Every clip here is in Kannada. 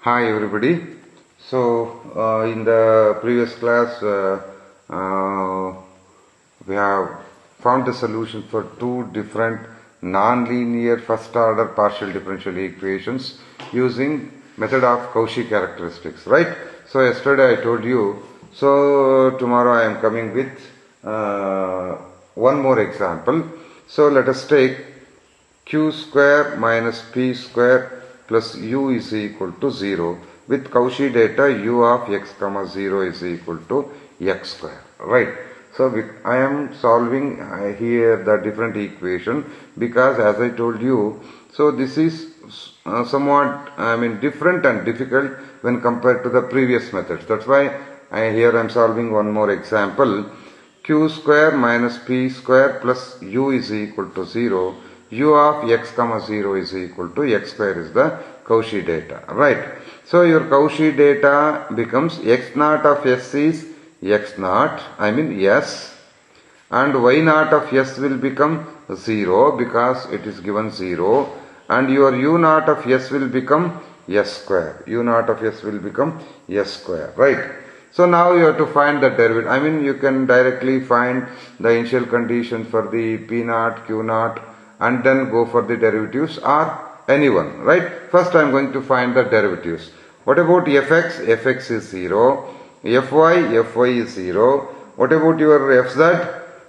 Hi everybody. In the previous class, we have found the solution for two different non-linear first order partial differential equations using method of Cauchy characteristics, right? So yesterday I told you, so tomorrow I am coming with one more example. So let us take q square minus p square plus u is equal to 0 with Cauchy data u of x comma 0 is equal to x square, right? So I am solving here the different equation because as I told you, so this is somewhat different and difficult when compared to the previous methods. That's why here I am solving one more example. Q square minus p square plus u is equal to 0. U of x comma 0 is equal to x square is the Cauchy data, right? So your Cauchy data becomes x naught of s is x naught, s, and y naught of s will become 0 because it is given 0, and your u naught of s will become s square. U naught of s will become s square, right? So now you have to find the derivative. You can directly find the initial condition for the p naught, q naught, and then go for the derivatives or anyone, right? First I am going to find the derivatives. What about fx? Fx is 0. Fy? Fy is 0. What about your fz?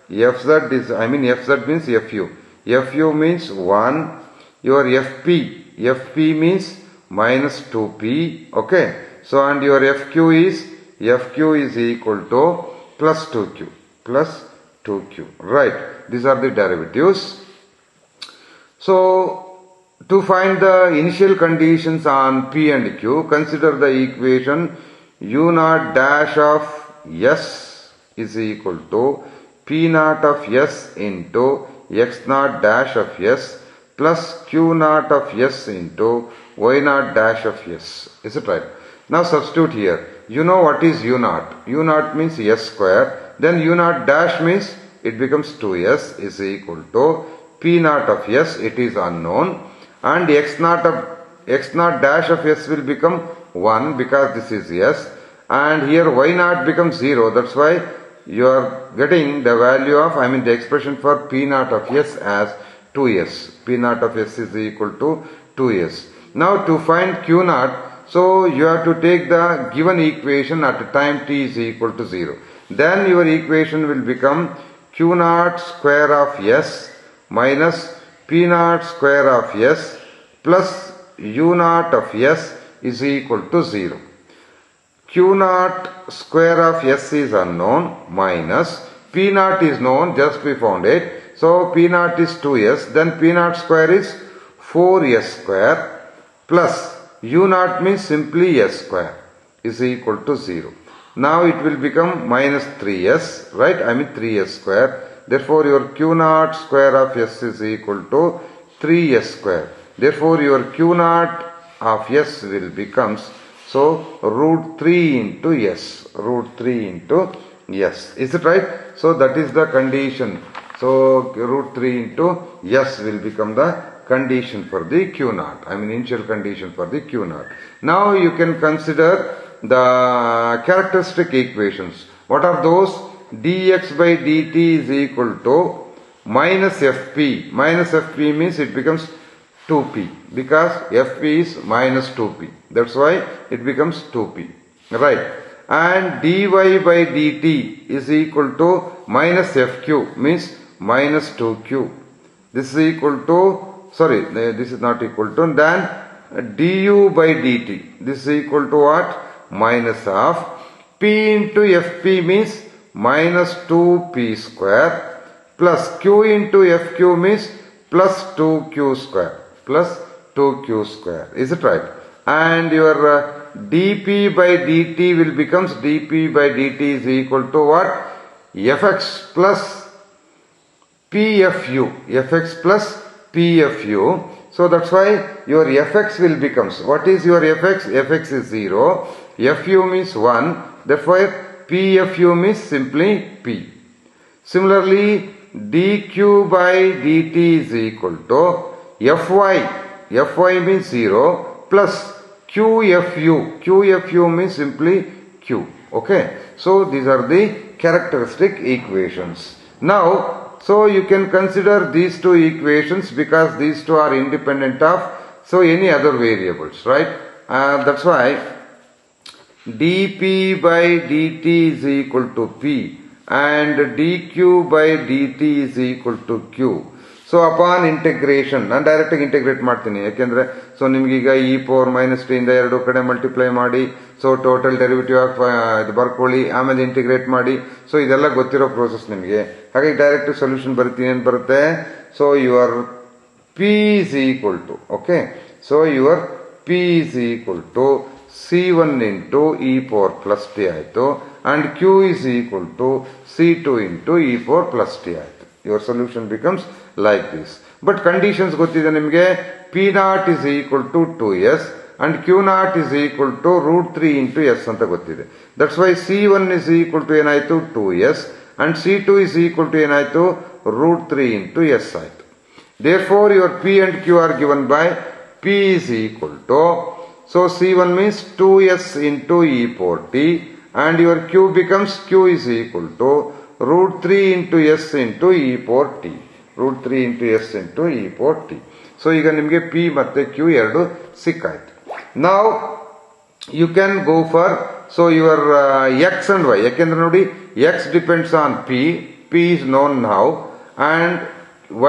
Fz is, fz means fu. Fu means 1. Your fp? Fp means minus 2p. Okay. So and your fq is equal to plus 2q. Plus 2q. Right. These are the derivatives. So, to find the initial conditions on P and Q, consider the equation u naught dash of s is equal to P naught of s into x naught dash of s plus q naught of s into y naught dash of s. Is it right? Now substitute here. You know what is u naught? U naught means s square. Then u naught dash means it becomes 2s is equal to p naught of s, it is unknown, and x naught dash of s will become 1 because this is s, and here y naught becomes 0. That's why you are getting the value of, the expression for p naught of s as 2s. P naught of s is equal to 2s. Now to find q naught, so you have to take the given equation at time t is equal to 0. Then your equation will become q naught square of s minus p naught square of s plus u naught of s is equal to 0. Q naught square of s is unknown minus p naught is known, just we found it. So p naught is 2s, then p naught square is 4s square plus u naught means simply s square is equal to 0. Now it will become minus 3s, right? 3s square. Therefore, your q naught square of s is equal to 3s square. Therefore, your q naught of s will becomes, so root 3 into s. Root 3 into s. Is it right? So, that is the condition. So, root 3 into s will become the condition for the q naught. Initial condition for the q naught. Now, you can consider the characteristic equations. What are those? Dx by dt is equal to minus fp. Minus fp means it becomes 2p because fp is minus 2p. That's why it becomes 2p. Right. And dy by dt is equal to minus fq means minus 2q. This is equal to, this is not equal to, then du by dt. This is equal to what? Minus of p into fp means minus 2p square plus q into fq means plus 2q square. Plus 2q square. Is it right? And your dp by dt will becomes dp by dt is equal to what? Fx plus pfu. Fx plus pfu. So that's why your fx will becomes, what is your fx? Fx is 0. Fu means 1. Therefore pfu means simply p. Similarly, dq by dt is equal to fy. Fy means 0 plus QFU means simply Q. Okay, so these are the characteristic equations. Now, so you can consider these two equations because these two are independent of any other variables, right? That's why dP by dt is equal to P and dQ by dt is equal to Q. So upon integration ನಾನು ಡೈರೆಕ್ಟಾಗಿ ಇಂಟಿಗ್ರೇಟ್ ಮಾಡ್ತೀನಿ, ಯಾಕೆಂದರೆ ಸೊ ನಿಮ್ಗೀಗ e⁻t ಇಂದ ಎರಡು ಕಡೆ ಮಲ್ಟಿಪ್ಲೈ ಮಾಡಿ ಸೊ ಟೋಟಲ್ ಡೆರಿವೇಟಿವ್ ಆಫ್ ಇದು ಬರ್ಕೊಳ್ಳಿ, ಆಮೇಲೆ ಇಂಟಿಗ್ರೇಟ್ ಮಾಡಿ. ಸೊ ಇದೆಲ್ಲ ಗೊತ್ತಿರೋ ಪ್ರೋಸೆಸ್ ನಿಮಗೆ. ಹಾಗಾಗಿ ಡೈರೆಕ್ಟ್ ಸೊಲ್ಯೂಷನ್ ಬರೀತೀನಿ, ಏನು ಬರುತ್ತೆ? So your P is equal to okay, so your P is equal to C1 into e⁻+t ಆಯಿತು and Q is equal to C2 into e⁻+t ಆಯಿತು. Your solution becomes like this. But conditions ಗೊತ್ತಿದೆ ನಿಮಗೆ. P0 is equal to 2s and Q0 is equal to √3 into s ಅಂತ ಗೊತ್ತಿದೆ. That's why C1 is equal to ಏನಾಯಿತು 2s and C2 is equal to ಏನಾಯಿತು √3 into s ಆಯಿತು. Therefore your P and Q are given by P is equal to, so C1 means 2s into e⁻t and your Q becomes Q is equal to √3 into s into e⁻t. √3 into s into e⁻t. So ಈಗ ನಿಮಗೆ P ಮತ್ತೆ Q ಎರಡು ಸಿಕ್ಕಾಯ್ತು. Now you can go for so your x and y. ಯಾಕೆಂದ್ರೆ ನೋಡಿ x depends on P is known now and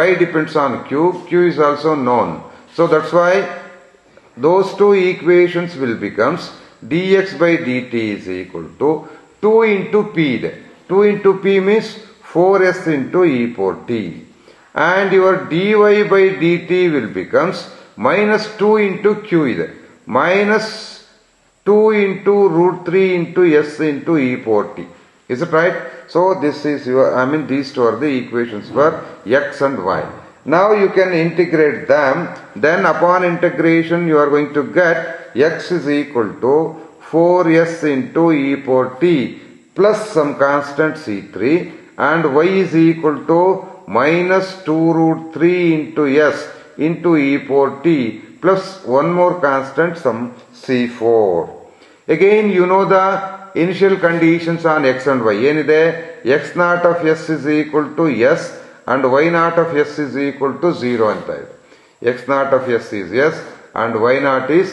y depends on Q is also known. So that's why those two equations will becomes dx by dt is equal to 2 into P ಇದೆ. 2 into P means 4s into e⁻t and your dy by dt will becomes minus 2 into Q ಇದೆ, minus 2 into √3 into s into e⁻t. Is it right? So this is your, these two are the equations for x and y. Now you can integrate them, then upon integration you are going to get x is equal to 4s into e⁻t plus some constant C3 and y is equal to minus 2 √3 into s into e⁻t plus one more constant some C4. Again you know the initial conditions on x and y. ಏನಿದೆ? x0 of s is equal to s and y0 of s is equal to 0 ಅಂತ ಇದೆ. x0 of s is s and y0 is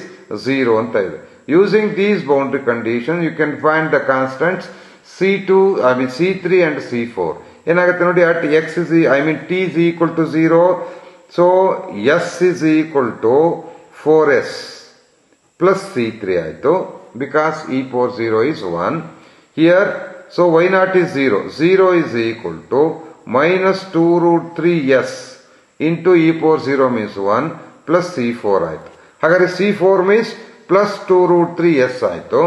0 ಅಂತ ಇದೆ. Using these boundary conditions you can find the constants C3 and C4. ಏನಾಗುತ್ತೆ ನೋಡಿ, at x is t is equal to 0, so s is equal to 4s plus C3 ಆಯಿತು because e⁻0 is 1 here. So y0 is 0 is equal to minus 2 √3s into e⁻0 means 1 plus C4 ಆಯಿತು. ಹಾಗಾದ್ರೆ C4 means plus 2 √3s ಆಯಿತು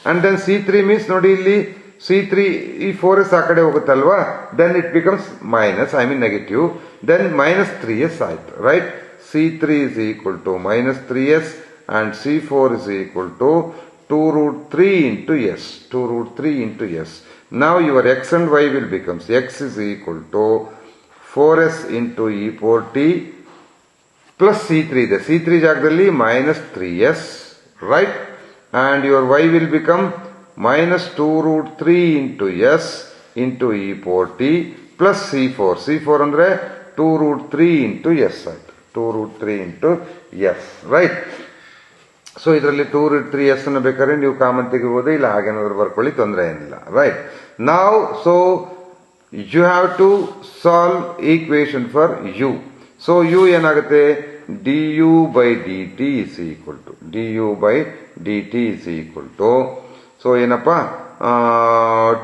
and then C3 means ನೋಡಿ ಇಲ್ಲಿ C3 ಈ 4s ಆ ಕಡೆ ಹೋಗುತ್ತಲ್ವಾ, then it becomes minus negative, then minus 3s ಆಯಿತು, right? C3 is equal to minus 3s and C4 is equal to 2 √3 into s, 2 √3 into s. Now your x and y will becomes x is equal to 4s into e⁻t plus C3 ಇದೆ, C3 ಜಾಗದಲ್ಲಿ minus 3s, right? And your y will become minus 2 √3 into s into e⁻t plus C4 ಅಂದ್ರೆ 2 √3 into s ಆಯ್ತು, 2 √3 into s, right? ಸೊ ಇದರಲ್ಲಿ 2 √3 s ಅನ್ನು ಬೇಕಾದ್ರೆ ನೀವು ಕಾಮನ್ ತೆಗಿಬಹುದು, ಇಲ್ಲ ಹಾಗೇನಾದ್ರು ಬರ್ಕೊಳ್ಳಿ, ತೊಂದರೆ ಏನಿಲ್ಲ, ರೈಟ್? ನಾವ್ so you have to solve equation for u. So u ಏನಾಗುತ್ತೆ? du by dt is equal to so ಏನಪ್ಪ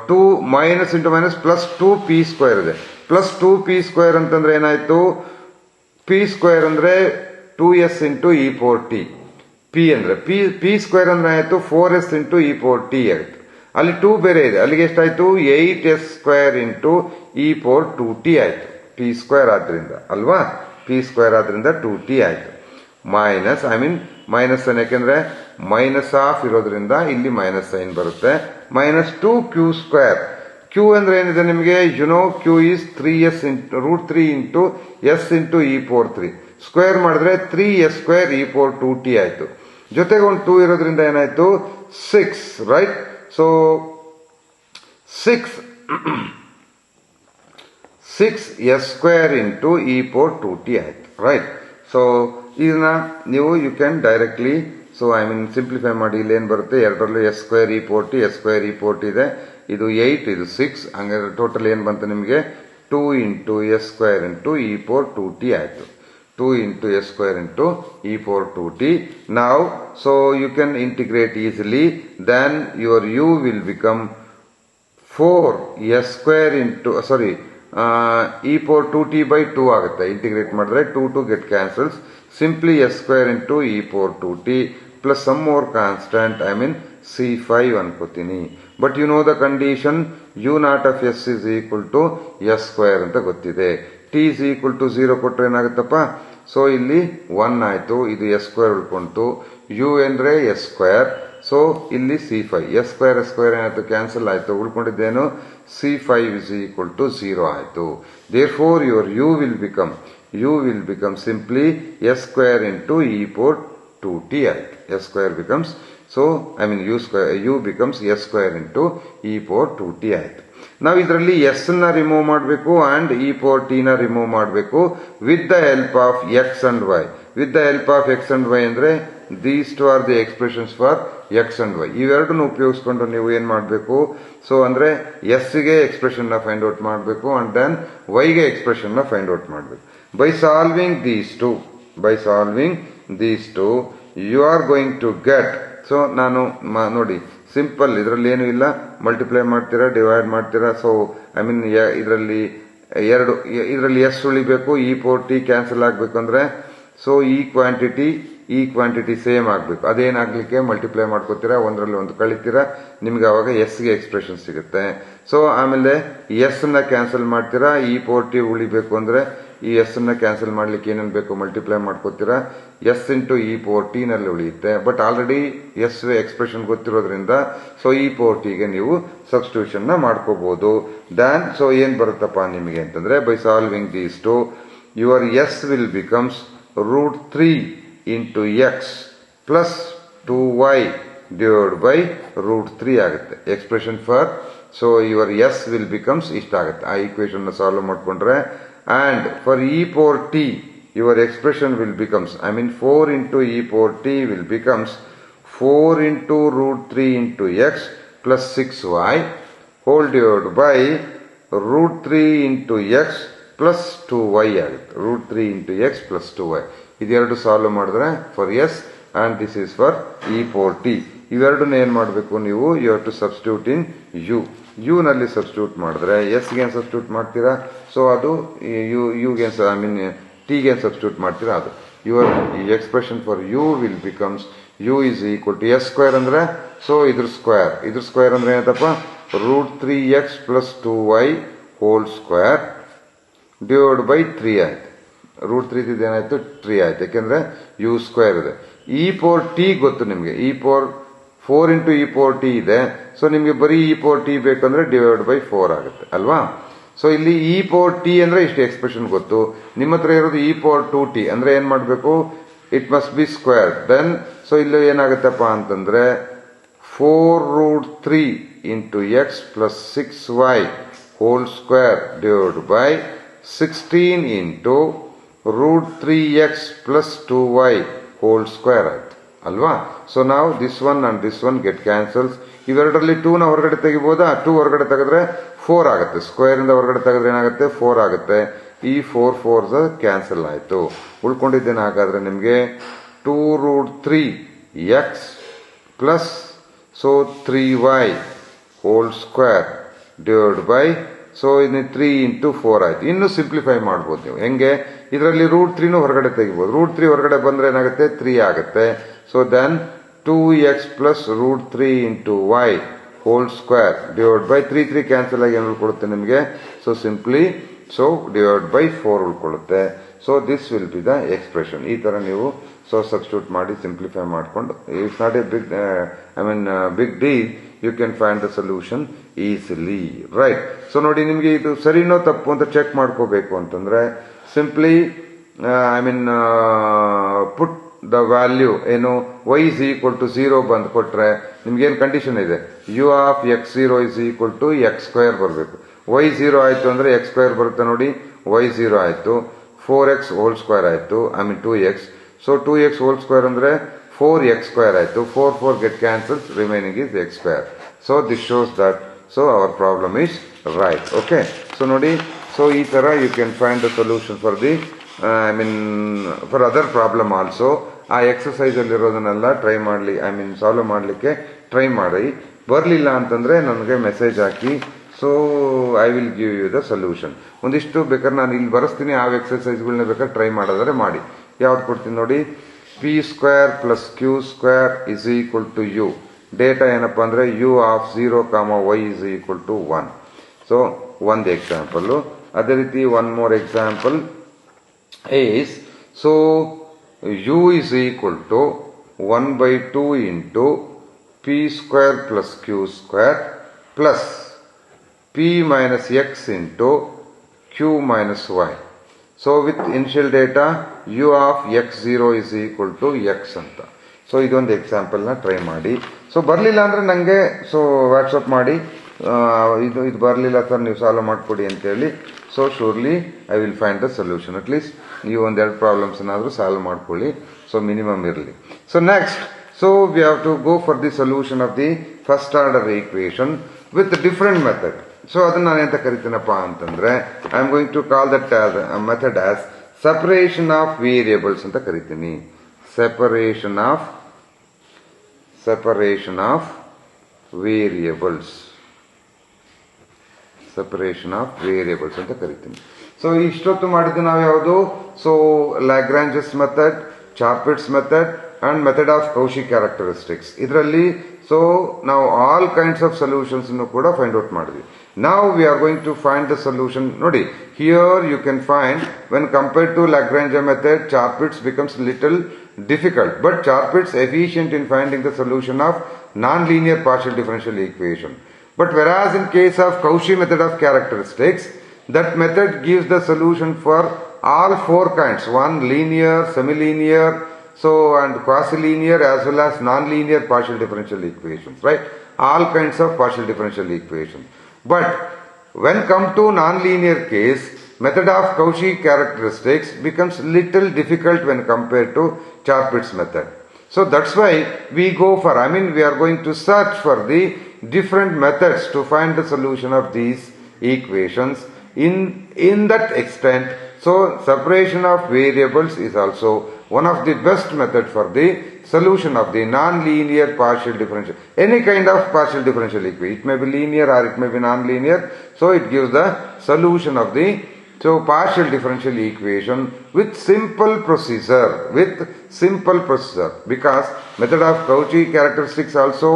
2 minus into minus plus 2p² ಇದೆ. ಪ್ಲಸ್ 2p² ಅಂತಂದ್ರೆ ಏನಾಯ್ತು? p² ಅಂದ್ರೆ 2s ಇಂಟು e⁻t, p ಅಂದ್ರೆ p² ಅಂದ್ರೆ ಆಯ್ತು 4s ಇಂಟು e⁻t ಆಯ್ತು. ಅಲ್ಲಿ 2 ಬೇರೆ ಇದೆ, ಅಲ್ಲಿಗೆ ಎಷ್ಟಾಯ್ತು? 8s² ಇಂಟು e⁻2t ಆಯ್ತು, p² ಆದ್ರಿಂದ ಅಲ್ವಾ? p² ಆದ್ರಿಂದ 2t ಆಯ್ತು. ಮೈನಸ್ ಮೈನಸ್ ಯಾಕೆಂದ್ರೆ ಮೈನಸ್ ಆಫ್ ಇರೋದ್ರಿಂದ ಇಲ್ಲಿ ಮೈನಸ್ ಸೈನ್ ಬರುತ್ತೆ. minus 2q². q ಅಂದ್ರೆ ಏನಿದೆ ನಿಮಗೆ? q is 3s √3 into s into e⁻3. Square ಮಾಡಿದ್ರೆ 3s² e⁻2t ಆಯ್ತು. ಜೊತೆಗೆ ಒಂದು 2 ಇರೋದ್ರಿಂದ ಏನಾಯ್ತು 6, right. So 6s² into e power 2t ಆಯ್ತು, ರೈಟ್. ಸೊ ಇದನ್ನ ನೀವು ಯು ಕ್ಯಾನ್ ಡೈರೆಕ್ಟ್ಲಿ ಸಿಂಪ್ಲಿಫೈ ಮಾಡಿ. ಇಲ್ಲಿ ಏನು ಬರುತ್ತೆ, ಎರಡರಲ್ಲೂ s² e power t, s² e power t ಇದೆ. ಇದು 8, ಇದು 6, ಹಂಗಾದ್ರೆ ಟೋಟಲ್ ಏನು ಬಂತು ನಿಮಗೆ 2 into s² into e power 2t ಆಯ್ತು. 2 into s² into e power 2t. Now, so you can integrate easily. Then your u will become 4s² into e power 2t by 2 ಆಗುತ್ತೆ. ಇಂಟಿಗ್ರೇಟ್ ಮಾಡಿದ್ರೆ 2 get cancels. Simply s² into e power 2t plus some more constant, c5 ಅನ್ಕೋತೀನಿ. But you know the condition, u naught of s is equal to s² ಅಂತ ಗೊತ್ತಿದೆ. t is equal to 0 ಕೊಟ್ರೆ ಏನಾಗುತ್ತಪ್ಪ, ಸೊ ಇಲ್ಲಿ 1 ಆಯ್ತು, ಇದು s² ಉಳ್ಕೊಂತು, u ಅಂದ್ರೆ s². ಸೊ ಇಲ್ಲಿ c5, s² ಏನಾಯ್ತು, ಕ್ಯಾನ್ಸಲ್ ಆಯ್ತು, ಉಳ್ಕೊಂಡಿದ್ದೇನು c5 is equal to 0 ಆಯ್ತು. Therefore your u will become simply s² into e power 2t ಆಯ್ತು. s² becomes, u becomes s² into e power 2t ಆಯ್ತು. ನಾವು ಇದರಲ್ಲಿ s ನ ರಿಮೂವ್ ಮಾಡಬೇಕು ಅಂಡ್ e ಪವರ್ t ನ ರಿಮೂವ್ ಮಾಡಬೇಕು with the help of x and y. With the help of x and y ಅಂದ್ರೆ these two R the expressions for x and y. ಇವೆರಡನ್ನು ಉಪಯೋಗಿಸ್ಕೊಂಡು ನೀವು ಏನ್ ಮಾಡಬೇಕು, ಸೊ ಅಂದ್ರೆ s ಗೆ ಎಕ್ಸ್ಪ್ರೆಷನ್ ನ ಫೈಂಡ್ ಔಟ್ ಮಾಡಬೇಕು ಅಂಡ್ ದೆನ್ y ಗೆ ಎಕ್ಸ್ಪ್ರೆಷನ್ ನ ಫೈಂಡ್ ಔಟ್ ಮಾಡಬೇಕು. By solving these two you are going to get. So ನಾನು ನೋಡಿ ಸಿಂಪಲ್, ಇದರಲ್ಲಿ ಏನು ಇಲ್ಲ, ಮಲ್ಟಿಪ್ಲೈ ಮಾಡ್ತೀರಾ, ಡಿವೈಡ್ ಮಾಡ್ತೀರಾ. ಸೊ ಇದರಲ್ಲಿ ಎಸ್ ಉಳಿಬೇಕು, ಇ ಪವರ್ ಟಿ ಕ್ಯಾನ್ಸಲ್ ಆಗ್ಬೇಕು ಅಂದ್ರೆ ಸೊ ಈ ಕ್ವಾಂಟಿಟಿ ಸೇಮ್ ಆಗ್ಬೇಕು. ಅದೇನಾಗ್ಲಿಕ್ಕೆ ಮಲ್ಟಿಪ್ಲೈ ಮಾಡ್ಕೋತೀರಾ, ಒಂದರಲ್ಲಿ ಒಂದು ಕಳಿತೀರಾ, ನಿಮ್ಗೆ ಅವಾಗ ಎಸ್ ಗೆ ಎಕ್ಸ್ಪ್ರೆಷನ್ ಸಿಗುತ್ತೆ. ಸೊ ಆಮೇಲೆ ಎಸ್ ನ ಕ್ಯಾನ್ಸಲ್ ಮಾಡ್ತೀರಾ, ಇ ಪವರ್ ಟಿ ಉಳಿಬೇಕು ಅಂದ್ರೆ ಈ ಎಸ್ ನ ಕ್ಯಾನ್ಸಲ್ ಮಾಡ್ಲಿಕ್ಕೆ ಏನೇನು ಬೇಕು ಮಲ್ಟಿಪ್ಲೈ ಮಾಡ್ಕೋತೀರಾ, S into E power T ನಲ್ಲಿ ಉಳಿಯುತ್ತೆ. ಬಟ್ ಆಲ್ರೆಡಿ ಎಸ್ ಎಕ್ಸ್ಪ್ರೆಷನ್ ಗೊತ್ತಿರೋದ್ರಿಂದ ಸೊ ಇ ಪವರ್ ಟಿ ಗೆ ನೀವು ಸಬ್ಸ್ಟಿಟ್ಯೂಷನ್ ನ ಮಾಡ್ಕೋಬಹುದು. ದೆನ್ ಸೊ ಏನ್ ಬರುತ್ತಪ್ಪ ನಿಮಗೆ ಅಂತಂದ್ರೆ, by solving these two your S will becomes √3 into x plus 2y divided by √3 ಆಗುತ್ತೆ expression for. So your S will becomes ಇಷ್ಟ ಆಗುತ್ತೆ. ಆ ಈಕ್ವೇಶನ್ ನ ಸಾಲ್ವ್ ಮಾಡ್ಕೊಂಡ್ರೆ, and for e power t your expression will becomes 4 into e power t will becomes 4 into √3 into x plus 6y whole divided by √3 into x plus 2y ಆಗುತ್ತೆ. √3 into x plus 2y ಇದೆರಡು ಸಾಲ್ವ್ ಮಾಡಿದ್ರೆ for S and this is for E power T. ಇವೆರಡನ್ನ ಏನ್ ಮಾಡಬೇಕು ನೀವು, you have to substitute in U ನಲ್ಲಿ ಸಬ್ಸ್ಟಿಟ್ಯೂಟ್ ಮಾಡಿದ್ರೆ ಎಸ್ ಗೆ ಸಬ್ಸ್ಟಿಟ್ಯೂಟ್ ಮಾಡ್ತೀರಾ, ಸೊ ಅದು ಟಿ ಗೆ ಸಬ್ಸ್ಟಿಟ್ಯೂಟ್ ಮಾಡ್ತೀರಾ, ಅದು your expression for U will becomes U is equal to s² ಅಂದ್ರೆ ಸೊ ಇದ್ರ ಸ್ಕ್ವೇರ್ ಅಂದ್ರೆ ಏನಂತಪ್ಪ, √3x plus 2y whole square divided by 3 ಆಯ್ತು. √3 ಏನಾಯ್ತು 3 ಆಯ್ತು, ಯಾಕೆಂದ್ರೆ u² ಇದೆ. ಇ ಪವರ್ ಟಿ ಗೊತ್ತು ನಿಮ್ಗೆ, E power 4 into e power t ಇದೆ. ಸೊ ನಿಮ್ಗೆ ಬರೀ ಇ ಪವರ್ ಟಿ ಬೇಕಂದ್ರೆ ಡಿವೈಡ್ ಬೈ 4 ಆಗುತ್ತೆ ಅಲ್ವಾ. ಸೊ ಇಲ್ಲಿ ಇ ಪವರ್ ಟಿ ಅಂದ್ರೆ ಇಷ್ಟು ಎಕ್ಸ್ಪ್ರೆಷನ್ ಗೊತ್ತು. ನಿಮ್ಮ ಹತ್ರ ಇರೋದು ಇ ಪವರ್ 2t ಅಂದ್ರೆ ಏನ್ ಮಾಡ್ಬೇಕು, it must be square. Then so ಇಲ್ಲಿ ಏನಾಗುತ್ತಪ್ಪ ಅಂತಂದ್ರೆ 4√3 into x plus 6y whole square divided by 16 into √3x plus 2y whole square ಆಯ್ತು ಅಲ್ವಾ. ಸೊ ನಾವು this one and this one get cancels. ಇವೆರಡರಲ್ಲಿ 2 ನ ಹೊರಗಡೆ ತೆಗಿಬೋದಾ, 2 ಹೊರಗಡೆ ತೆಗೆದ್ರೆ 4 ಆಗುತ್ತೆ. ಸ್ಕ್ವೇರ್ ಇಂದ ಹೊರಗಡೆ ತೆಗೆದ್ರೆ ಏನಾಗುತ್ತೆ 4 ಆಗುತ್ತೆ. ಈ 4 ಕ್ಯಾನ್ಸಲ್ ಆಯ್ತು. ಉಳ್ಕೊಂಡಿದ್ದೇನೆ ಹಾಗಾದ್ರೆ ನಿಮ್ಗೆ 2√3x plus so 3y whole square divide by so ಇದು 3 into 4 ಆಯ್ತು. ಇನ್ನು ಸಿಂಪ್ಲಿಫೈ ಮಾಡ್ಬೋದು ನೀವು. ಹೆಂಗೆ, ಇದರಲ್ಲಿ √3 ಹೊರಗಡೆ ತೆಗಿಬಹುದು. √3 ಹೊರಗಡೆ ಬಂದ್ರೆ ಏನಾಗುತ್ತೆ 3 ಆಗುತ್ತೆ. So then 2x plus √3 into y whole square divided by 3 cancel ಆಗಿ ಏನು ಉಳ್ಕೊಳ್ಳುತ್ತೆ ನಿಮಗೆ, so simply so divide by 4 ಉಳ್ಕೊಳ್ಳುತ್ತೆ. So this will be the expression. ಈ ತರ ನೀವು ಸೊ ಸಬ್ಸ್ಟಿಟ್ಯೂಟ್ ಮಾಡಿ ಸಿಂಪ್ಲಿಫೈ ಮಾಡ್ಕೊಂಡು, it's not a big deal, you can find the solution easily, right. So ನೋಡಿ, ನಿಮ್ಗೆ ಇದು ಸರಿನೋ ತಪ್ಪು ಅಂತ ಚೆಕ್ ಮಾಡ್ಕೋಬೇಕು ಅಂತಂದ್ರೆ ಸಿಂಪ್ಲಿ ಪುಟ್ ದ ವ್ಯಾಲ್ಯೂ ಏನು y is equal to 0 ಬಂದು ಕೊಟ್ರೆ ನಿಮ್ಗೇನು ಕಂಡೀಷನ್ ಇದೆ u of x0 is equal to x square ಬರಬೇಕು. y 0 ಆಯ್ತು ಅಂದ್ರೆ x square ಬರುತ್ತೆ ನೋಡಿ, y 0 ಆಯ್ತು, 4x whole square ಆಯ್ತು, 2x. So 2x whole square ಅಂದ್ರೆ 4x square ಆಯ್ತು, 4 get cancels, remaining is x square. So this shows that so our problem is right. Okay, so ನೋಡಿ, so ಈ ತರ you can find the solution for the for other problem also. ಆ ಎಕ್ಸಸೈಸ್ ಅಲ್ಲಿರೋದನ್ನೆಲ್ಲ ಟ್ರೈ ಮಾಡಲಿ, ಸಾಲ್ವ್ ಮಾಡಲಿಕ್ಕೆ ಟ್ರೈ ಮಾಡಿ. ಬರಲಿಲ್ಲ ಅಂತಂದ್ರೆ ನನಗೆ ಮೆಸೇಜ್ ಹಾಕಿ. So I will give you the solution. ಒಂದಿಷ್ಟು ಬೇಕಾದ್ರೆ ನಾನು ಇಲ್ಲಿ ಬರೆಸ್ತೀನಿ, ಆ ಎಕ್ಸಸೈಸ್ಗಳನ್ನ ಬೇಕಾದ್ರೆ ಟ್ರೈ ಮಾಡೋದಾದ್ರೆ ಮಾಡಿ. ಯಾವ್ದು ಕೊಡ್ತೀನಿ ನೋಡಿ, P square plus Q square is equal to U. Data ಏನಪ್ಪಾ ಅಂದ್ರೆ u of 0, y is equal to 1. So ಒಂದು ಎಕ್ಸಾಂಪಲ್. ಅದೇ ರೀತಿ one more example is, so u is equal to 1/2 into p square plus q square plus p minus x into q minus y. So with initial data u of x0 is equal to x ಅಂತ. ಸೊ ಇದೊಂದು ಎಕ್ಸಾಂಪಲ್ ನ ಟ್ರೈ ಮಾಡಿ. ಸೊ ಬರಲಿಲ್ಲ ಅಂದ್ರೆ ನನಗೆ ಸೊ ವಾಟ್ಸಪ್ ಮಾಡಿ, ಇದು ಬರಲಿಲ್ಲ ಸರ್ ನೀವು ಸಾಲ್ವ್ ಮಾಡಿಕೊಡಿ ಅಂತೇಳಿ. So surely I will find the solution. At least ನೀವು ಒಂದೆರಡು ಪ್ರಾಬ್ಲಮ್ಸ್ ಏನಾದರೂ ಸಾಲ್ವ್ ಮಾಡ್ಕೊಳ್ಳಿ, ಸೊ ಮಿನಿಮಮ್ ಇರಲಿ. So next, so we have to go for the solution of the first order equation with different method. So ಅದನ್ನ ನಾನು ಎಂತ ಕರಿತೀನಪ್ಪ ಅಂತಂದ್ರೆ, I am going to call that method as separation of variables ಅಂತ ಕರಿತೀನಿ. ಸೆಪರೇಷನ್ ಆಫ್ ವೇರಿಯೇಬಲ್ಸ್ ಅಂತ ಕರಿತೀನಿ. ಸೊ ಇಷ್ಟೊತ್ತು ಮಾಡಿದ್ದು ನಾವು ಯಾವುದು, so Lagrange's method, Charpit's method and method of Cauchy characteristics. ಇದರಲ್ಲಿ ಸೊ ನಾವು ಆಲ್ ಕೈಂಡ್ಸ್ ಆಫ್ ಸೊಲ್ಯೂಷನ್ಸ್ ಕೂಡ ಫೈಂಡ್ ಔಟ್ ಮಾಡಿದ್ವಿ. ನಾವು we are going to find the solution. ನೋಡಿ, here you can find when compared to Lagrange method, Charpit's becomes little difficult, but Charpit's efficient in finding the solution of non-linear partial differential equation. But whereas in case of Cauchy method of characteristics, that method gives the solution for all four kinds: one linear, semi-linear, so and quasi-linear as well as non-linear partial differential equations, right? All kinds of partial differential equations. But when come to non-linear case, method of Cauchy characteristics becomes little difficult when compared to Charpit's method. So that's why we go for, we are going to search for the different methods to find the solution of these equations in that extent. So separation of variables is also one of the best method for the solution of the non-linear partial differential, any kind of partial differential equation. It may be linear or it may be non-linear. So it gives the solution of the partial differential equation with simple procedure, because method of Cauchy characteristics also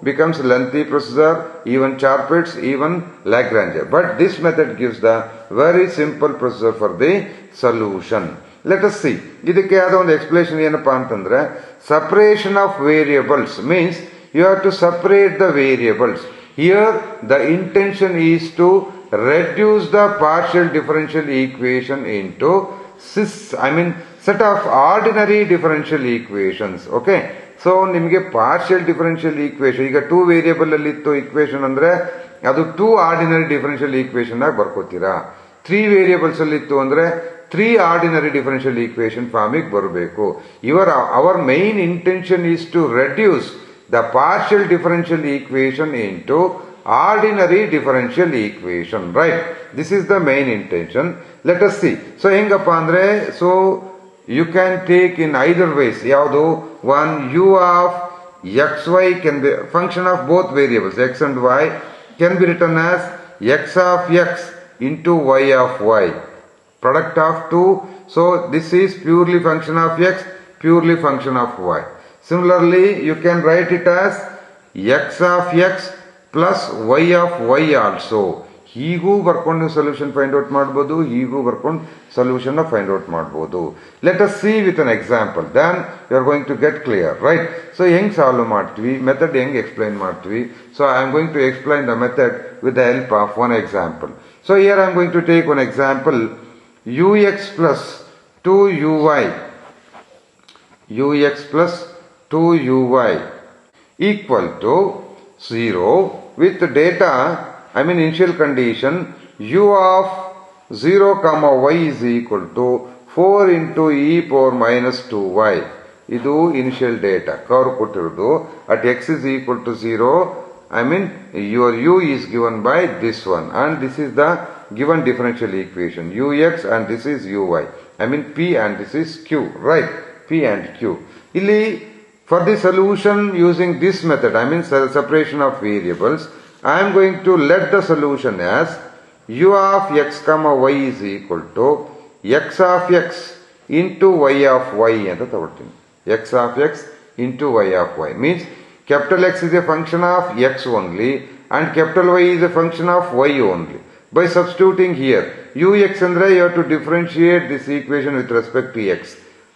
becomes lengthy procedure, even Charpit's, even Lagrange. But this method gives the very simple procedure for the solution. Let us see. ಇದಕ್ಕೆ ಆದ ಒಂದು ಎಕ್ಸ್ಪ್ಲೇಷನ್ ಏನಪ್ಪಾ ಅಂತಂದ್ರೆ, separation of variables means you have to separate the variables. Here the intention is to reduce the partial differential equation into set of ordinary differential equations. Okay, so ನಿಮಗೆ partial differential equation ಈಗ 2 ವೇರಿಯೇಬಲ್ ಅಲ್ಲಿ ಇತ್ತು ಇಕ್ವೇಶನ್ ಅಂದ್ರೆ ಅದು 2 ಆರ್ಡಿನರಿ ಡಿಫರೆನ್ಷಿಯಲ್ ಈಕ್ವೇಶನ್ ಆಗಿ ಬರ್ಕೋತೀರಾ. 3 ವೇರಿಯೇಬಲ್ಸ್ ಅಲ್ಲಿ ಇತ್ತು ಅಂದ್ರೆ 3 ಆರ್ಡಿನರಿ ಡಿಫರೆನ್ಷಿಯಲ್ ಈಕ್ವೇಶನ್ ಫಾರ್ಮಿಗೆ ಬರಬೇಕು. Our main intention is to reduce the partial differential equation into ordinary differential equation, right? This is the main intention. Let us see. So hengappa andre, so you can take in either ways. Yavadu one, u of xy can be function of both variables x and y can be written as x of x into y of y, product of 2. So this is purely function of x, purely function of y. Similarly, you can write it as x of x plus y of y also. ಹೀಗೂ ಬರ್ಕೊಂಡು ಸೊಲ್ಯೂಷನ್ ಫೈಂಡ್ ಔಟ್ ಮಾಡಬಹುದು, ಹೀಗೂ ಬರ್ಕೊಂಡು ಸೊಲ್ಯೂಷನ್ ಫೈಂಡ್ ಔಟ್ ಮಾಡಬಹುದು. Let us see with an example, then you are going to get clear, right? So ಹೆಂಗ್ ಸಾಲ್ವ್ ಮಾಡ್ತೀವಿ, ಮೆಥಡ್ ಹೆಂಗ್ ಎಕ್ಸ್ಪ್ಲೈನ್ ಮಾಡ್ತೀವಿ. So I am going to explain the method with the help of one example. So here I am going to take one example, ux plus 2uy ux plus 2uy equal to 0 with data, initial condition u of 0 comma y is equal to 4 into e power minus 2y. ಇದು ಇನಿಷಿಯಲ್ ಡೇಟಾ ಕರ್ವ್ ಕೊಟ್ಟಿರೋದು at x is equal to 0. Your u is given by this one, and this is the given differential equation ux, and this is uy. P and this is q, right? P and q. Illi for the solution using this method, separation of variables, I am going to let the solution as u of x comma y is equal to x of x into y of y ಅಂತ ತಗೊಳ್ತೀನಿ. x of x into y of y means capital X is a function of x only and capital Y is a function of y only. By substituting here ux ಅಂದ್ರೆ you have to differentiate this equation with respect to x.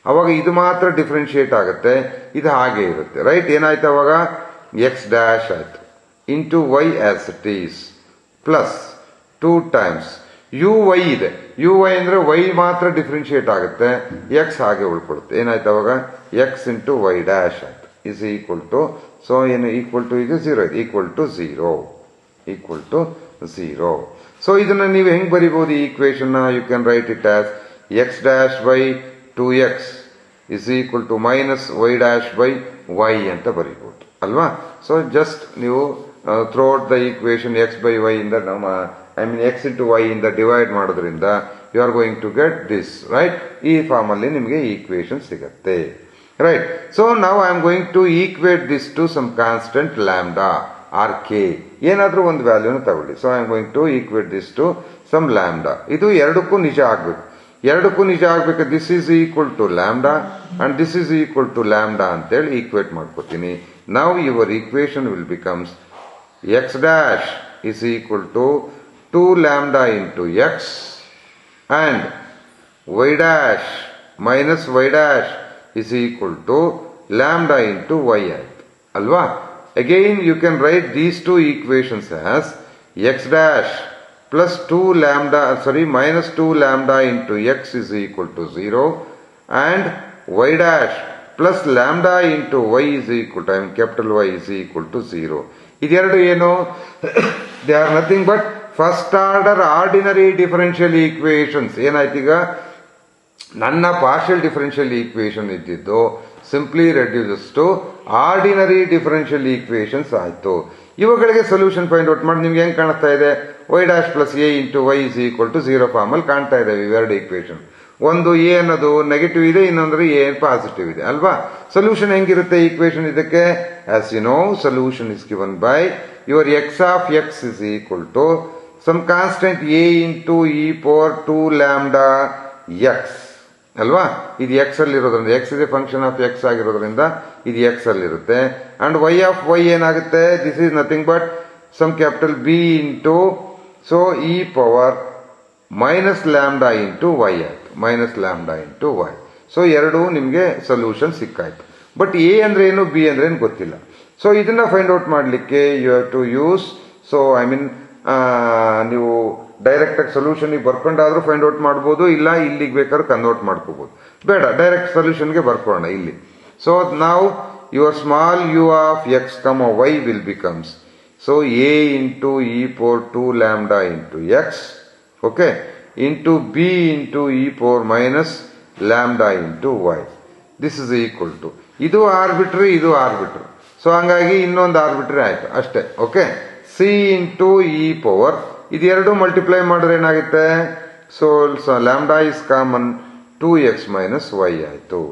ಅವಾಗ ಇದು ಮಾತ್ರ ಡಿಫ್ರೆನ್ಶಿಯೇಟ್ ಆಗುತ್ತೆ, ಇದು ಹಾಗೆ ಇರುತ್ತೆ, ರೈಟ್? ಏನಾಯ್ತು ಅವಾಗ? ಎಕ್ಸ್ ಡ್ಯಾಶ್ ಆಯ್ತು into Y as it is plus 2 times U Y ಇದೆ. ಯು ವೈ ಅಂದ್ರೆ ವೈ ಮಾತ್ರ ಡಿಫ್ರೆನ್ಶಿಯೇಟ್ ಆಗುತ್ತೆ, ಎಕ್ಸ್ ಹಾಗೆ ಉಳ್ಕೊಳುತ್ತೆ. ಏನಾಯ್ತು ಅವಾಗ? ಎಕ್ಸ್ ಇಂಟು ವೈ ಡ್ಯಾಶ್ ಆಯ್ತು ಇಸ್ ಈಕ್ವಲ್ ಟು, ಸೊ ಏನು ಈಕ್ವಲ್ ಟು ಈಗ 0 ಇದೆ, ಈಕ್ವಲ್ ಟು 0. ಸೊ ಇದನ್ನ ನೀವು ಹೆಂಗ್ ಬರಿಬಹುದು ಈ equation? You can write it as X dash by 2x is equal to minus y dash by y ಅಂತ ಬರೀಬಹುದು ಅಲ್ವಾ? ಸೊ ಜಸ್ಟ್ ನೀವು throughout the equation x by y ಇಂದ ನಮ್ಮ x into y ಇಂದ ಡಿವೈಡ್ ಮಾಡೋದ್ರಿಂದ you are going to get this, right? ಈ ಫಾರ್ಮ್ ಅಲ್ಲಿ ನಿಮಗೆ ಈಕ್ವೇಶನ್ ಸಿಗತ್ತೆ, ರೈಟ್? ಸೊ ನಾವು I am going to equate this to some constant lambda or K, ಏನಾದ್ರೂ ಒಂದು ವ್ಯಾಲ್ಯೂನ ತಗೊಳ್ಳಿ. So I am going to equate this to some lambda. ಇದು ಎರಡಕ್ಕೂ ನಿಜ ಆಗ್ಬೇಕು, this is equal to lambda and this is equal to lambda ಅಂತೇಳಿ ಈಕ್ವೇಟ್ ಮಾಡ್ಕೋತೀನಿ. Now your equation will becomes X dash is equal to 2 lambda into x and y dash minus y dash is equal to lambda into y ಆಯ್ತು ಅಲ್ವಾ? Again you can write these two equations as x dash plus 2 lambda, minus 2 lambda into x is equal to 0 and y dash plus lambda into y is equal to, capital Y is equal to 0. ಇದೆರಡು ಏನು? they are nothing but first order ordinary differential equations. ಏನಾಯ್ತು ಈಗ? ನನ್ನ ಪಾರ್ಷಿಯಲ್ ಡಿಫರೆನ್ಷಿಯಲ್ ಈಕ್ವೇಶನ್ ಇದ್ದಿದ್ದು simply reduces to ordinary differential equations ಆಯ್ತು. ಇವುಗಳಿಗೆ ಸೊಲ್ಯೂಷನ್ ಫೈಂಡ್ ಔಟ್ ಮಾಡಿ ನಿಮ್ಗೆ ಹೆಂಗ್ ಕಾಣಿಸ್ತಾ ಇದೆ? Y dash plus A into Y is equal to 0 form ಅಲ್ಲಿ ಕಾಣ್ತಾ ಇದ್ದಾವೆ ಇವೆರಡು ಈಕ್ವೇಶನ್. ಒಂದು ಎ ಅನ್ನೋದು ನೆಗೆಟಿವ್ ಇದೆ, ಇನ್ನೊಂದ್ರೆ ಎ ಪಾಸಿಟಿವ್ ಇದೆ ಅಲ್ವಾ? ಸೊಲ್ಯೂಷನ್ ಹೆಂಗಿರುತ್ತೆ ಈಕ್ವೇಶನ್ ಇದಕ್ಕೆ? As you know, solution is given by your X of X is equal to some constant a into e power 2 lambda x ಅಲ್ವಾ? ಇದು x ಅಲ್ಲಿ ಇರೋದ್ರಿಂದ, x is a function of x ಆಗಿರೋದ್ರಿಂದ ಇದು x ಅಲ್ಲಿ ಇರುತ್ತೆ. ಅಂಡ್ y of y ಏನಾಗುತ್ತೆ? This is nothing but some capital b into so e power minus lambda into y ಆಯ್ತು, minus lambda into y. So ಎರಡು ನಿಮಗೆ ಸೊಲ್ಯೂಷನ್ ಸಿಕ್ಕಾಯ್ತು. ಬಟ್ a ಅಂದ್ರೆ ಏನು, b ಅಂದ್ರೆ ಏನು ಗೊತ್ತಿಲ್ಲ. ಸೊ ಇದನ್ನ ಫೈಂಡ್ ಔಟ್ ಮಾಡ್ಲಿಕ್ಕೆ you have to use, so ನೀವು ಡೈರೆಕ್ಟ್ ಆಗಿ ಸೊಲ್ಯೂಷನ್ ಬರ್ಕೊಂಡಾದ್ರೂ ಫೈಂಡ್ ಔಟ್ ಮಾಡ್ಬೋದು, ಇಲ್ಲ ಇಲ್ಲಿಗೆ ಬೇಕಾದ್ರೂ ಕನ್ವರ್ಟ್ ಮಾಡ್ಕೋಬಹುದು. ಬೇಡ, ಡೈರೆಕ್ಟ್ ಸೊಲ್ಯೂಷನ್ಗೆ ಬರ್ಕೊಳ್ಳೋಣ ಇಲ್ಲಿ. ಸೊ ನಾವು your small U of X comma Y will becomes, so A into E power 2 lambda into X, okay, into B into E power minus lambda into Y. This is equal to, ಇದು ಆರ್ಬಿಟ್ರಿ, ಇದು ಆರ್ಬಿಟ್ರಿ. ಸೊ ಹಂಗಾಗಿ ಇನ್ನೊಂದು ಆರ್ಬಿಟ್ರಿ ಆಯ್ತು ಅಷ್ಟೇ, okay. C into E power ಇದೆರಡು ಮಲ್ಟಿಪ್ಲೈ ಮಾಡಿದ್ರೆ ಏನಾಗುತ್ತೆ? So lambda is common 2x minus y ಆಯ್ತು.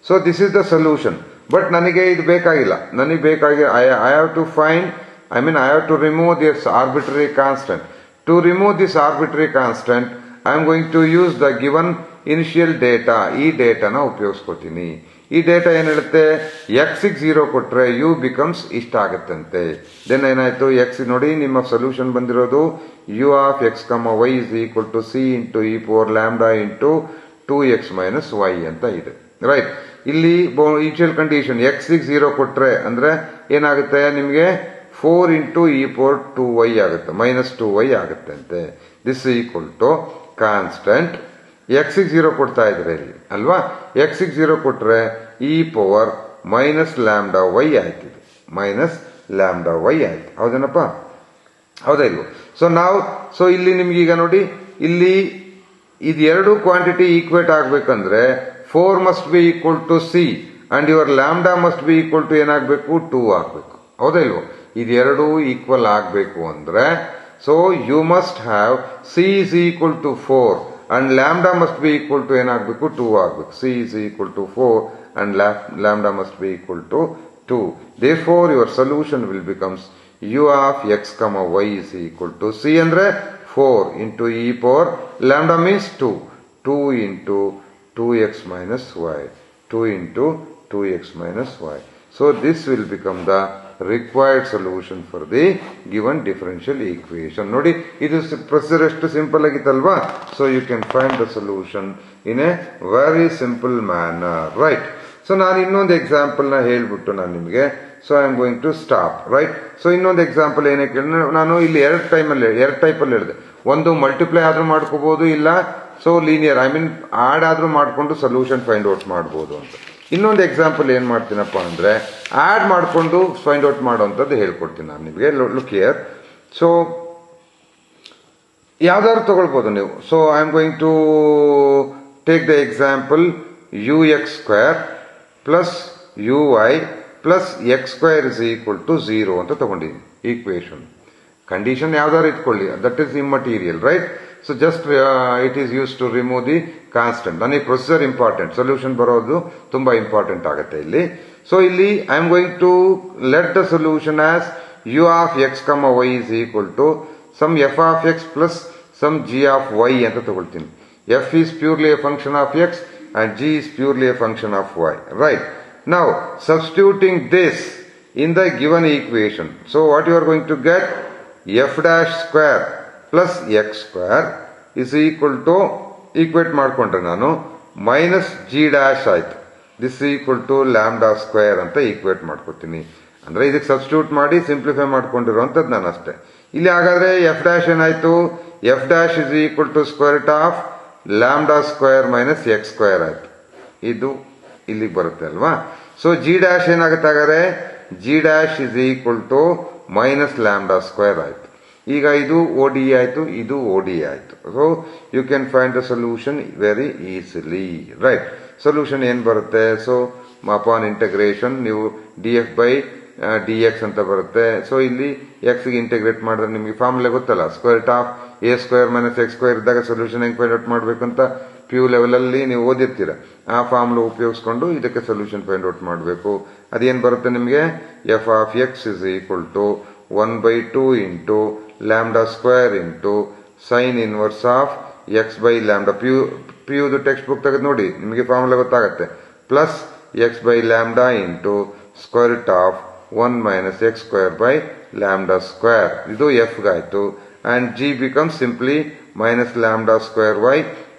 So this is the solution. But ನನಗೆ ಇದು ಬೇಕಾಗಿಲ್ಲ, ನನಗೆ ಬೇಕಾಗಿ I have to find, I have to remove this arbitrary constant. To remove this arbitrary constant I am going to use the given initial data. ಈ ಡೇಟಾನ ಉಪಯೋಗಿಸ್ಕೊತೀನಿ. ಈ ಡೇಟಾ ಏನ್ ಹೇಳುತ್ತೆ? ಎಕ್ಸಿಗೆ 0 ಕೊಟ್ರೆ ಯು ಬಿಕಮ್ಸ್ ಇಷ್ಟ ಆಗತ್ತಂತೆ. ದೆನ್ ಏನಾಯ್ತು? ಎಕ್ಸ್ ನೋಡಿ, ನಿಮ್ಮ ಸೊಲ್ಯೂಷನ್ ಬಂದಿರೋದು U of X comma Y is equal to C into E power lambda into 2x minus Y ಅಂತ ಇದೆ, ರೈಟ್? ಇಲ್ಲಿ ಇನಿಷಿಯಲ್ ಕಂಡೀಷನ್ ಎಕ್ಸಿಗೆ 0 ಕೊಟ್ರೆ ಅಂದ್ರೆ ಏನಾಗುತ್ತೆ ನಿಮಗೆ? 4 ಇಂಟು ಇ ಪವರ್ 2y ಆಗುತ್ತೆ, ಮೈನಸ್ 2y ಆಗುತ್ತೆ ಅಂತೆ. ದಿಸ್ ಈಕ್ವಲ್ ಟು ಕಾನ್ಸ್ಟೆಂಟ್ ಎಕ್ಸಿಗೆ 0 ಕೊಡ್ತಾ ಇದ್ರೆ ಇಲ್ಲಿ ಅಲ್ವಾ, ಎಕ್ಸಿಗೆ 0 ಕೊಟ್ರೆ E power minus lambda Y ಆಯ್ತು, ಇದು ಮೈನಸ್ ಲ್ಯಾಂಬ್ಡಾ ವೈ ಆಯ್ತು. ಹೌದೇನಪ್ಪ, ಹೌದಾ ಇಲ್ವೋ? ಸೊ ಇಲ್ಲಿ ನಿಮ್ಗೆ ಈಗ ನೋಡಿ, ಇಲ್ಲಿ ಇದೆರಡು ಕ್ವಾಂಟಿಟಿ ಈಕ್ವೇಟ್ ಆಗ್ಬೇಕಂದ್ರೆ 4 must be equal to C and your lambda must be equal to ಏನಾಗಬೇಕು, 2 ಆಗ್ಬೇಕು. ಹೌದಾ ಇಲ್ವೋ? ಇದೆರಡು ಈಕ್ವಲ್ ಆಗಬೇಕು ಅಂದ್ರೆ so you must have C is equal to 4 and lambda must be equal to ಏನಾಗಬೇಕು, 2 ಆಗಬೇಕು. C is equal to 4 and lambda must be equal to 2. Therefore your solution will becomes u of x comma y is equal to c ಅಂದ್ರೆ 4 into e power lambda means 2 into 2x minus y, 2 into 2x minus y. So this will become the required solution for the given differential equation. ನೋಡಿ, ಇದು ಪ್ರೊಸೀಜರ್ ಎಷ್ಟು simple ಆಗಿತ್ತಲ್ವಾ? So you can find the solution in a very simple manner, right? So ನಾನು ಇನ್ನೊಂದು ಎಕ್ಸಾಂಪಲ್ ನ ಹೇಳ್ಬಿಟ್ಟು ನಾನು ನಿಮಗೆ so I am going to stop, right? So ಇನ್ನೊಂದು ಎಕ್ಸಾಂಪಲ್ ಏನಕ್ಕೆ ನಾನು ಇಲ್ಲಿ ಎರಡು ಟೈಪಲ್ಲಿ ಹೇಳಿದೆ. ಒಂದು ಮಲ್ಟಿಪ್ಲೈ ಆದ್ರೂ ಮಾಡ್ಕೋಬಹುದು, ಇಲ್ಲ so linear I mean add ಆದ್ರೂ ಮಾಡ್ಕೊಂಡು ಸೊಲ್ಯೂಷನ್ ಫೈಂಡ್ ಔಟ್ ಮಾಡ್ಬೋದು ಅಂತ. ಇನ್ನೊಂದು ಎಕ್ಸಾಂಪಲ್ ಏನ್ ಮಾಡ್ತೀನಪ್ಪ ಅಂದ್ರೆ ಆಡ್ ಮಾಡ್ಕೊಂಡು ಫೈಂಡ್ ಔಟ್ ಮಾಡುವಂಥದ್ದು ಹೇಳ್ಕೊಡ್ತೀನಿ ನಾನು ನಿಮಗೆ. ಲುಕ್ ಹಿಯರ್, ಸೊ ಯಾವ್ದಾದ್ರು ತಗೊಳ್ಬೋದು ನೀವು. So I am going to take the example ux² plus uy plus x² is equal to 0 ಅಂತ ತಗೊಂಡಿದ್ದೀನಿ ಈಕ್ವೇಶನ್. ಕಂಡೀಷನ್ ಯಾವ್ದಾದ್ರು ಇಟ್ಕೊಳ್ಳಿ, that is immaterial, right? So just it is use to remove the constant. ನನಗೆ ಪ್ರೊಸೀಜರ್ ಇಂಪಾರ್ಟೆಂಟ್, ಸೊಲ್ಯೂಷನ್ ಬರೋದು ತುಂಬಾ ಇಂಪಾರ್ಟೆಂಟ್ ಆಗುತ್ತೆ ಇಲ್ಲಿ. ಸೊ ಇಲ್ಲಿ I am going to let the solution as u of x comma y is equal to some f of x plus some g of y ಅಂತ ತಗೊಳ್ತೀನಿ. f is purely a function of x and g is purely a function of y, right? Now substituting this in the given equation, so what you are going to get, f dash square plus x square is equal to, equate ಮಾಡ್ಕೊಂಡ್ರೆ ನಾನು ಮೈನಸ್ g dash ಆಯ್ತು, this is equal to lambda square ಅಂತ ಈಕ್ವೇಟ್ ಮಾಡ್ಕೊತೀನಿ. ಅಂದ್ರೆ ಇದಕ್ಕೆ ಸಬ್ಸ್ಟಿಟ್ಯೂಟ್ ಮಾಡಿ ಸಿಂಪ್ಲಿಫೈ ಮಾಡ್ಕೊಂಡಿರುವಂತದ್ದು ನಾನು ಅಷ್ಟೇ. ಇಲ್ಲಿ ಹಾಗಾದ್ರೆ ಎಫ್ ಡ್ಯಾಶ್ ಏನಾಯ್ತು, F dash is equal to square root of lambda square minus X square ಆಯ್ತು. ಇದು ಇಲ್ಲಿಗೆ ಬರುತ್ತೆ ಅಲ್ವಾ? ಸೊ ಜಿ ಡ್ಯಾಶ್ ಏನಾಗುತ್ತೆ ಹಾಗಾದ್ರೆ, G dash is equal to minus lambda square ಆಯ್ತು. ಈಗ ಇದು ಓ ಡಿ ಆಯ್ತು, ಇದು ಓ ಡಿ ಆಯ್ತು. So you can find the solution very easily, right? Solution ಏನ್ ಬರುತ್ತೆ, ಸೊ ಅಪಾನ್ ಇಂಟಗ್ರೇಷನ್ ನೀವು D F by D X ಅಂತ ಬರುತ್ತೆ. ಸೊ ಇಲ್ಲಿ ಎಕ್ಸ್ ಗೆ ಇಂಟಿಗ್ರೇಟ್ ಮಾಡಿದ್ರೆ ನಿಮಗೆ ಫಾರ್ಮುಲಾ ಗೊತ್ತಲ್ಲ, square root of A square minus X square ಇದ್ದಾಗ ಸೊಲ್ಯೂಷನ್ ಹೆಂಗ್ ಫೈಂಡ್ ಔಟ್ ಮಾಡ್ಬೇಕು ಅಂತ PU ಲೆವೆಲ್ ಅಲ್ಲಿ ನೀವು ಓದಿರ್ತೀರ. ಆ ಫಾರ್ಮುಲಾ ಉಪಯೋಗಿಸ್ಕೊಂಡು ಇದಕ್ಕೆ ಸೊಲ್ಯೂಷನ್ ಫೈಂಡ್ ಔಟ್ ಮಾಡಬೇಕು. ಅದೇನ್ ಬರುತ್ತೆ ನಿಮಗೆ, f of X is equal to 1/2 into lambda square into sine inverse of x by lambda. PU text book ತೆಗೆದು ನೋಡಿ, ನಿಮಗೆ ಫಾರ್ಮುಲಾ ಗೊತ್ತಾಗತ್ತೆ. Plus x by lambda into square root of 1 minus X square by lambda square. ಇದು ಎಫ್ ಗಾಯ್ತು. And g becomes simply minus lambda square y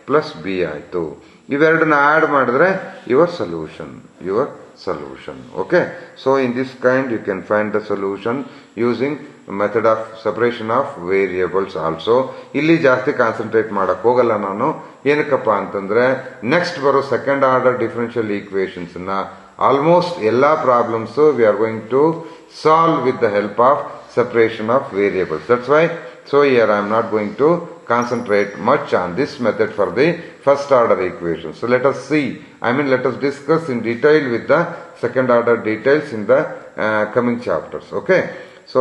plus b ಆಯ್ತು. ಇವೆರಡನ್ನ ಆಡ್ ಮಾಡಿದ್ರೆ your solution. Okay, so in this kind you can find the solution using method of separation of variables also. ಇಲ್ಲಿ ಜಾಸ್ತಿ ಕಾನ್ಸಂಟ್ರೇಟ್ ಮಾಡಕ್ ಹೋಗಲ್ಲ ನಾನು. ಏನಕ್ಕಪ್ಪ ಅಂತಂದ್ರೆ ನೆಕ್ಸ್ಟ್ ಬರೋ ಸೆಕೆಂಡ್ ಆರ್ಡರ್ ಡಿಫರೆನ್ಷಿಯಲ್ ಈಕ್ವೇಶನ್ಸ್ ನ ಆಲ್ಮೋಸ್ಟ್ ಎಲ್ಲಾ problems we are going to solve with the help of separation of variables. That's why, so here I am not going to concentrate much on this method for the first order equation. So let us see, let us discuss in detail with the second order details in the coming chapters. Okay, so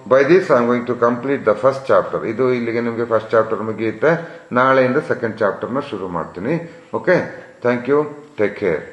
by this I am going to complete the first chapter. ಇದು ಇಲ್ಲಿಗೆ ನಿಮಗೆ ಫಸ್ಟ್ ಚಾಪ್ಟರ್ ಮುಗಿಯುತ್ತೆ. ನಾಳೆಯಿಂದ ಸೆಕೆಂಡ್ ಚಾಪ್ಟರ್ ನ ಶುರು ಮಾಡ್ತೀನಿ. Okay, thank you, take care.